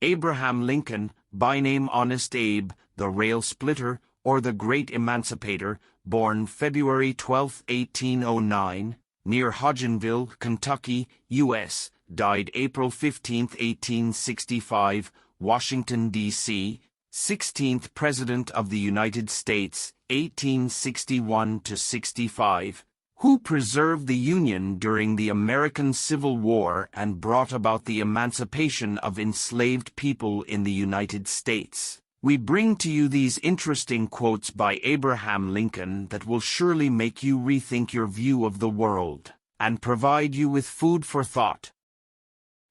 Abraham Lincoln, by name Honest Abe, the rail splitter, or the Great Emancipator, born February 12, 1809, near Hodgenville, Kentucky, U.S., died April 15, 1865, Washington, D.C., 16th President of the United States, 1861–65, who preserved the Union during the American Civil War and brought about the emancipation of enslaved people in the United States. We bring to you these interesting quotes by Abraham Lincoln that will surely make you rethink your view of the world and provide you with food for thought.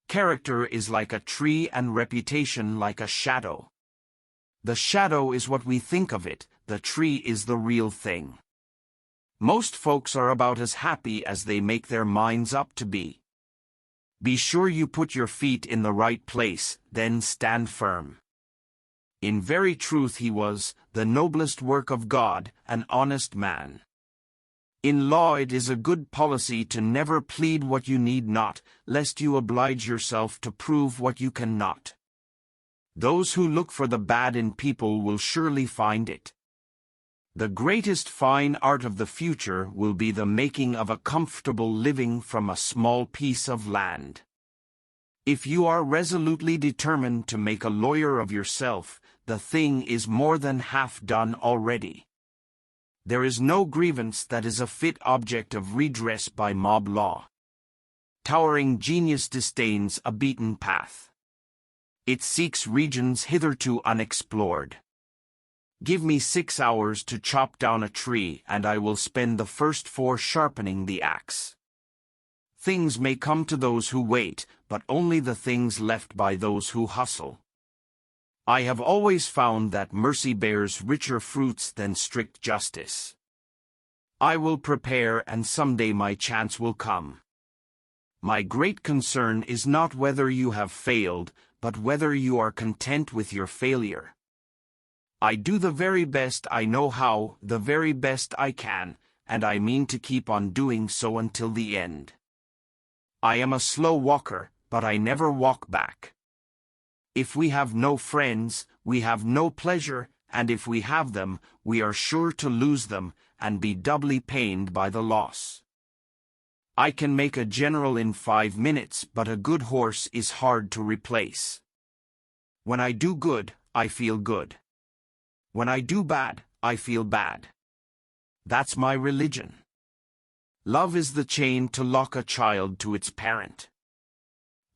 Character is like a tree and reputation like a shadow. The shadow is what we think of it, the tree is the real thing. Most folks are about as happy as they make their minds up to be. Be sure you put your feet in the right place, then stand firm. In very truth he was, the noblest work of God, an honest man. In law it is a good policy to never plead what you need not, lest you oblige yourself to prove what you cannot. Those who look for the bad in people will surely find it. The greatest fine art of the future will be the making of a comfortable living from a small piece of land. If you are resolutely determined to make a lawyer of yourself, the thing is more than half done already. There is no grievance that is a fit object of redress by mob law. Towering genius disdains a beaten path. It seeks regions hitherto unexplored. Give me 6 hours to chop down a tree, and I will spend the first 4 sharpening the axe. Things may come to those who wait, but only the things left by those who hustle. I have always found that mercy bears richer fruits than strict justice. I will prepare, and someday my chance will come. My great concern is not whether you have failed, but whether you are content with your failure. I do the very best I know how, the very best I can, and I mean to keep on doing so until the end. I am a slow walker, but I never walk back. If we have no friends, we have no pleasure, and if we have them, we are sure to lose them, and be doubly pained by the loss. I can make a general in 5 minutes, but a good horse is hard to replace. When I do good, I feel good. When I do bad, I feel bad. That's my religion. Love is the chain to lock a child to its parent.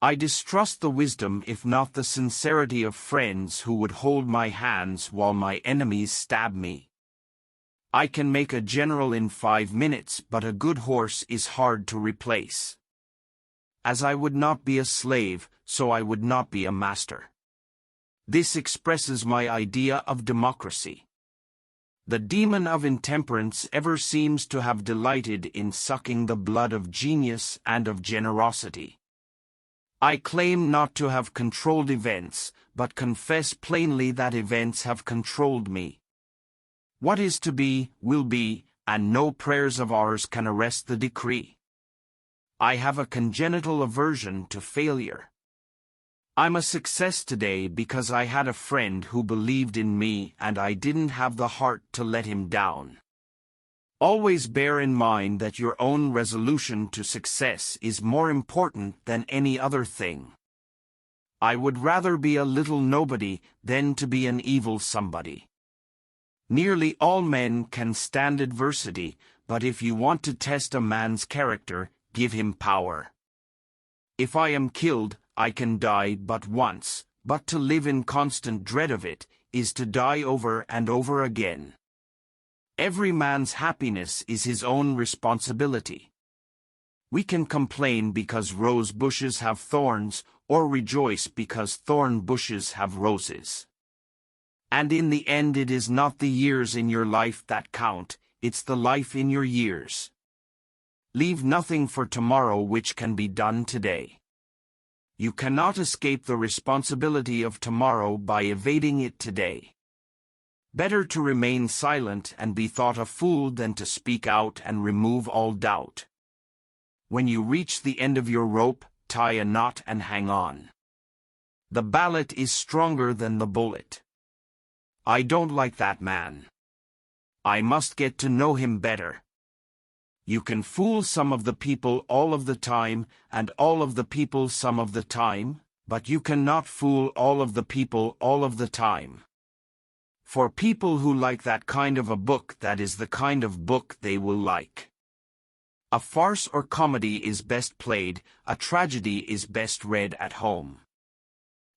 I distrust the wisdom if not the sincerity of friends who would hold my hands while my enemies stab me. I can make a general in 5 minutes, but a good horse is hard to replace. As I would not be a slave, so I would not be a master. This expresses my idea of democracy. The demon of intemperance ever seems to have delighted in sucking the blood of genius and of generosity. I claim not to have controlled events, but confess plainly that events have controlled me. What is to be, will be, and no prayers of ours can arrest the decree. I have a congenital aversion to failure. I'm a success today because I had a friend who believed in me and I didn't have the heart to let him down. Always bear in mind that your own resolution to success is more important than any other thing. I would rather be a little nobody than to be an evil somebody. Nearly all men can stand adversity, but if you want to test a man's character, give him power. If I am killed, I can die but once, but to live in constant dread of it is to die over and over again. Every man's happiness is his own responsibility. We can complain because rose bushes have thorns, or rejoice because thorn bushes have roses. And in the end it is not the years in your life that count, it's the life in your years. Leave nothing for tomorrow which can be done today. You cannot escape the responsibility of tomorrow by evading it today. Better to remain silent and be thought a fool than to speak out and remove all doubt. When you reach the end of your rope, tie a knot and hang on. The ballot is stronger than the bullet. I don't like that man. I must get to know him better. You can fool some of the people all of the time, and all of the people some of the time, but you cannot fool all of the people all of the time. For people who like that kind of a book, that is the kind of book they will like. A farce or comedy is best played, a tragedy is best read at home.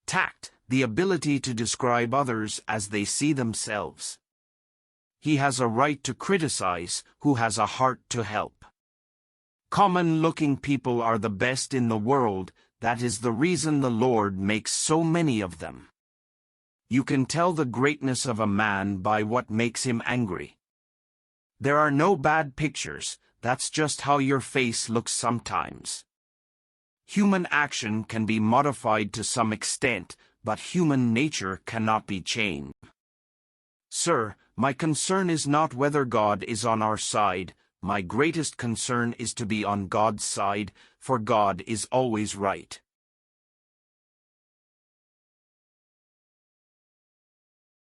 Tact, the ability to describe others as they see themselves. He has a right to criticize, who has a heart to help. Common-looking people are the best in the world, that is the reason the Lord makes so many of them. You can tell the greatness of a man by what makes him angry. There are no bad pictures, that's just how your face looks sometimes. Human action can be modified to some extent, but human nature cannot be changed. Sir, my concern is not whether God is on our side, my greatest concern is to be on God's side, for God is always right.